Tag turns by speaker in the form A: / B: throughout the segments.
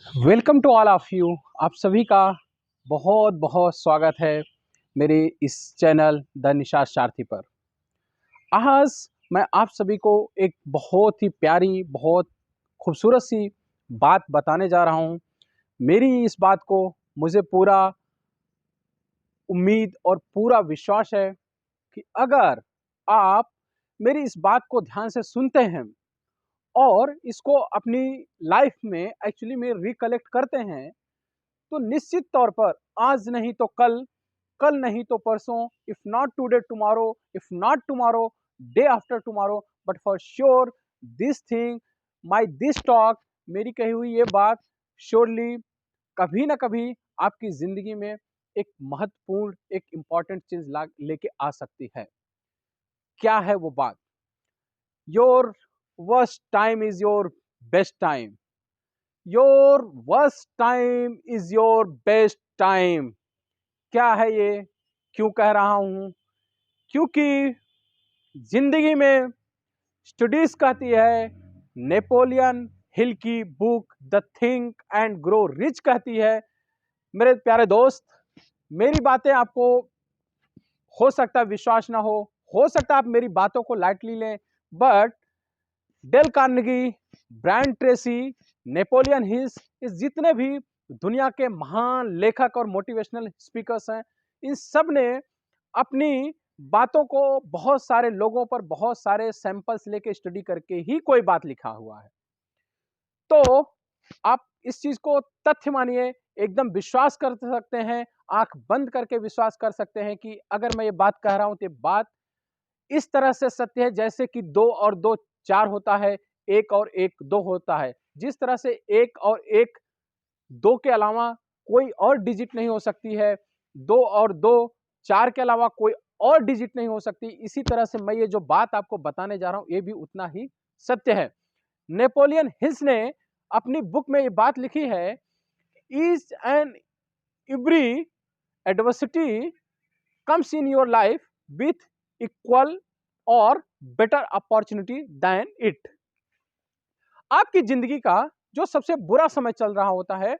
A: Welcome to all of you. आप सभी का बहुत बहुत स्वागत है मेरे इस चैनल द निशाद सारथी पर। आज मैं आप सभी को एक बहुत ही प्यारी, बहुत खूबसूरत सी बात बताने जा रहा हूँ। मेरी इस बात को मुझे पूरा उम्मीद और पूरा विश्वास है कि अगर आप मेरी इस बात को ध्यान से सुनते हैं और इसको अपनी लाइफ में एक्चुअली में रिकलेक्ट करते हैं, तो निश्चित तौर पर आज नहीं तो कल, कल नहीं तो परसों, if not today tomorrow, if not tomorrow day after tomorrow, but for sure this thing, my this talk, मेरी कही हुई ये बात श्योरली कभी ना कभी आपकी जिंदगी में एक महत्वपूर्ण, एक इंपॉर्टेंट चीज लेके आ सकती है। क्या है वो बात? Your worst time is your best time. Your worst time is your best time. क्या है ये? क्यों कह रहा हूं? क्योंकि जिंदगी में स्टडीज कहती है, नेपोलियन हिल की book the think and grow rich कहती है, मेरे प्यारे दोस्त, मेरी बातें आपको हो सकता है विश्वास ना हो सकता है आप मेरी बातों को लाइटली लें, but Dale Carnegie, Brian Tracy, Napoleon Hills, इस जितने भी दुनिया के महान लेखक और मोटिवेशनल स्पीकर्स हैं, इन सब ने अपनी बातों को बहुत सारे लोगों पर बहुत सारे सैंपल्स लेके स्टडी करके ही कोई बात लिखा हुआ है। तो आप इस चीज को तथ्य मानिए, एकदम विश्वास कर सकते हैं, आंख बंद करके विश्वास कर सकते हैं कि अगर मैं ये बात कह रहा हूं तो ये बात इस तरह से सत्य है जैसे कि 2 और 2 4 होता है, 1 और 1 2 होता है। जिस तरह से 1 और 1 2 के अलावा कोई और डिजिट नहीं हो सकती है, 2 और 2 4 के अलावा कोई और डिजिट नहीं हो सकती, इसी तरह से मैं ये जो बात आपको बताने जा रहा हूं ये भी उतना ही सत्य है। नेपोलियन हिल्स ने अपनी बुक में ये बात लिखी है, each and every adversity comes in your life with equal और बेटर अपॉर्चुनिटी दैन इट। आपकी जिंदगी का जो सबसे बुरा समय चल रहा होता है,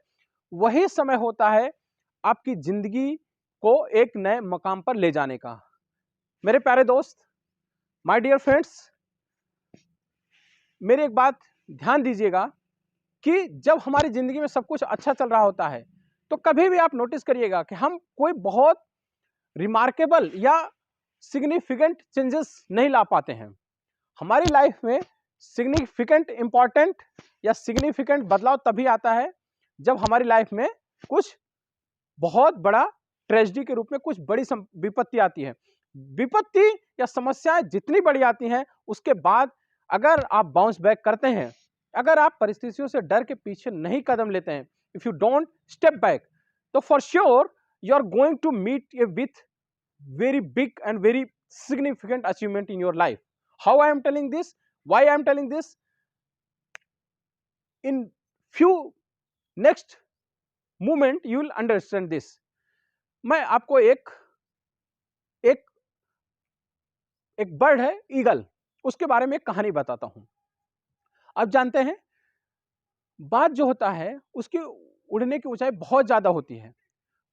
A: वही समय होता है आपकी जिंदगी को एक नए मकाम पर ले जाने का। मेरे प्यारे दोस्त, माय डियर फ्रेंड्स, मेरी एक बात ध्यान दीजिएगा कि जब हमारी जिंदगी में सब कुछ अच्छा चल रहा होता है, तो कभी भी आप नोटिस करिएगा कि हम कोई बहुत रिमार्केबल या सिग्निफिकेंट चेंजेस नहीं ला पाते हैं। हमारी लाइफ में सिग्निफिकेंट इंपॉर्टेंट या सिग्निफिकेंट बदलाव तभी आता है जब हमारी लाइफ में कुछ बहुत बड़ा ट्रेजेडी के रूप में कुछ बड़ी विपत्ति आती है। विपत्ति या समस्याएं जितनी बड़ी आती हैं, उसके बाद अगर आप बाउंस बैक करते हैं, अगर आप परिस्थितियों से डर के पीछे नहीं कदम लेते हैं, if you don't step back, तो for sure you are going to meet a with very big and very significant achievement in your life. How I am telling this? Why I am telling this? In few next moment you will understand this. मैं आपको एक एक एक bird है eagle, उसके बारे में एक कहानी बताता हूं। आप जानते हैं, बाज जो होता है उसकी उड़ने की ऊंचाई बहुत ज्यादा होती है।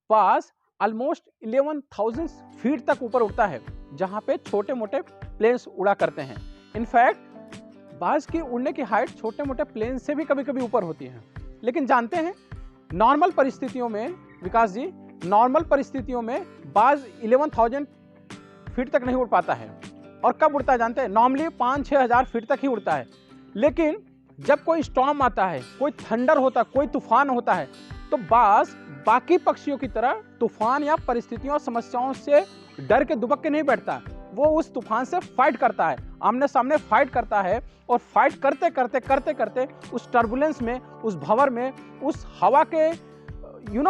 A: बाज ऑलमोस्ट 11,000 फीट तक ऊपर उड़ता है, जहां पे छोटे मोटे प्लेन्स उड़ा करते हैं। इनफैक्ट बाज की उड़ने की हाइट छोटे मोटे प्लेन से भी कभी कभी ऊपर होती है। लेकिन जानते हैं, नॉर्मल परिस्थितियों में, विकास जी, नॉर्मल परिस्थितियों में बाज 11,000 फीट तक नहीं उड़ पाता है। और कब उड़ता है जानते हैं? नॉर्मली 5-6 हजार फीट तक ही उड़ता है। लेकिन जब कोई स्टॉर्म आता है, कोई थंडर होता है, कोई तूफान होता है, तो बाज बाकी पक्षियों की तरह तूफान या परिस्थितियों समस्याओं से डर के दुबक के नहीं बैठता। वो उस तूफान से फाइट करता है, आमने सामने फाइट करता है, और फाइट करते करते करते करते उस टर्बुलेंस में, उस भंवर में, उस हवा के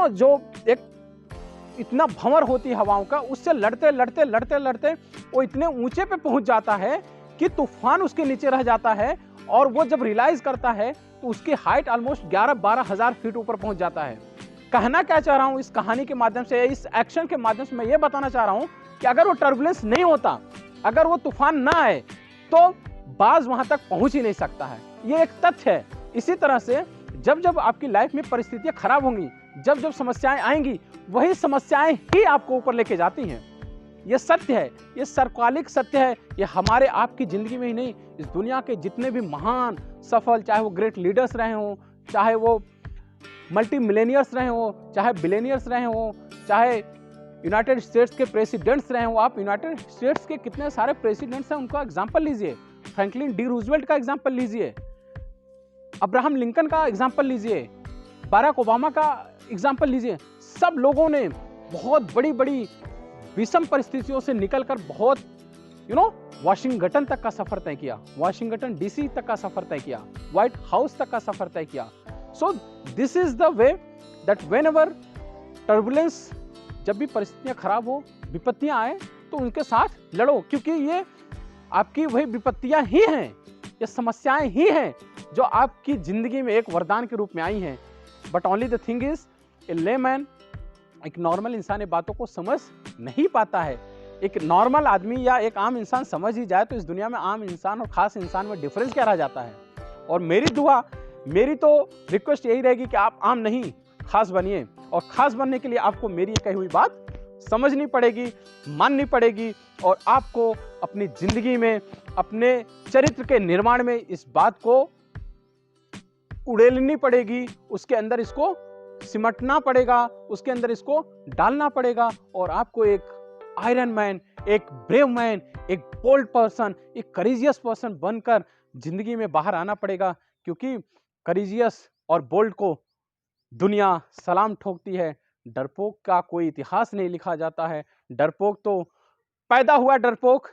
A: जो एक इतना भंवर होती है हवाओं का, उससे लड़ते लड़ते लड़ते लड़ते वो इतने ऊंचे पे पहुंच जाता है कि तूफान उसके नीचे रह जाता है। और वो जब रियलाइज करता है तो उसकी हाइट ऑलमोस्ट 11-12 हजार फीट ऊपर पहुंच जाता है। कहना क्या चाह रहा हूं इस कहानी के माध्यम से, इस एक्शन के माध्यम से मैं ये बताना चाह रहा हूं कि अगर वो टर्बुलेंस नहीं होता, अगर वो तूफान ना आए, तो बाज वहां तक पहुंच ही नहीं सकता है। ये एक तथ्य है। इसी तरह से जब जब आपकी लाइफ में परिस्थितियां खराब होंगी, जब जब समस्याएं आएंगी, वही समस्याएं ही आपको ऊपर लेके जाती हैं। ये सत्य है, ये सर्वकालिक सत्य है। ये हमारे आपकी ज़िंदगी में ही नहीं, इस दुनिया के जितने भी महान सफल, चाहे वो ग्रेट लीडर्स रहे हों, चाहे वो मल्टी मिलेनियर्स रहे हों, चाहे बिलेनियर्स रहे हों, चाहे यूनाइटेड स्टेट्स के प्रेसिडेंट्स रहे हों। आप यूनाइटेड स्टेट्स के कितने सारे प्रेसिडेंट्स हैं, उनका एग्जाम्पल लीजिए। फ्रैंकलिन डी रूजवेल्ट का एग्जाम्पल लीजिए, अब्राहम लिंकन का एग्जाम्पल लीजिए, बाराक ओबामा का एग्जाम्पल लीजिए। सब लोगों ने बहुत बड़ी बड़ी विषम परिस्थितियों से निकलकर बहुत वाशिंगटन तक का सफर तय किया, वाशिंगटन डीसी तक का सफर तय किया, व्हाइट हाउस तक का सफर तय किया। So this is the way that whenever turbulence, जब भी परिस्थितियां खराब हो, विपत्तियां आए, तो उनके साथ लड़ो, क्योंकि ये आपकी वही विपत्तियां ही हैं, ये समस्याएं ही हैं जो आपकी जिंदगी में एक वरदान के रूप में आई हैं। But only the thing is, A layman, एक नॉर्मल इंसान ये बातों को समझ नहीं पाता है। एक नॉर्मल आदमी या एक आम इंसान समझ ही जाए तो इस दुनिया में आम इंसान और खास इंसान में डिफरेंस क्या रह जाता है। और मेरी दुआ, मेरी तो रिक्वेस्ट यही रहेगी कि आप आम नहीं, खास बनिए। और खास बनने के लिए आपको मेरी कही हुई बात समझनी पड़ेगी, माननी पड़ेगी, और आपको अपनी जिंदगी में, अपने चरित्र के निर्माण में इस बात को उड़ेलनी पड़ेगी, उसके अंदर इसको सिमटना पड़ेगा, उसके अंदर इसको डालना पड़ेगा। और आपको एक आयरन मैन, एक ब्रेव मैन, एक बोल्ड पर्सन, एक करेजियस पर्सन बनकर जिंदगी में बाहर आना पड़ेगा। क्योंकि करेजियस और बोल्ड को दुनिया सलाम ठोकती है। डरपोक का कोई इतिहास नहीं लिखा जाता है। डरपोक तो पैदा हुआ डरपोक,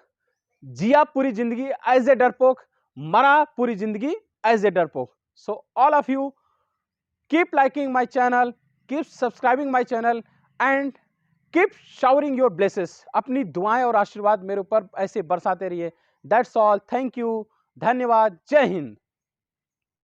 A: जिया पूरी जिंदगी एज ए डरपोक, मरा पूरी जिंदगी एज ए डरपोक। So all of you keep liking my channel, keep subscribing my channel and keep showering your blessings। अपनी दुआएं और आशीर्वाद मेरे ऊपर ऐसे बरसाते रहिए। That's all, thank you, धन्यवाद, जय हिंद।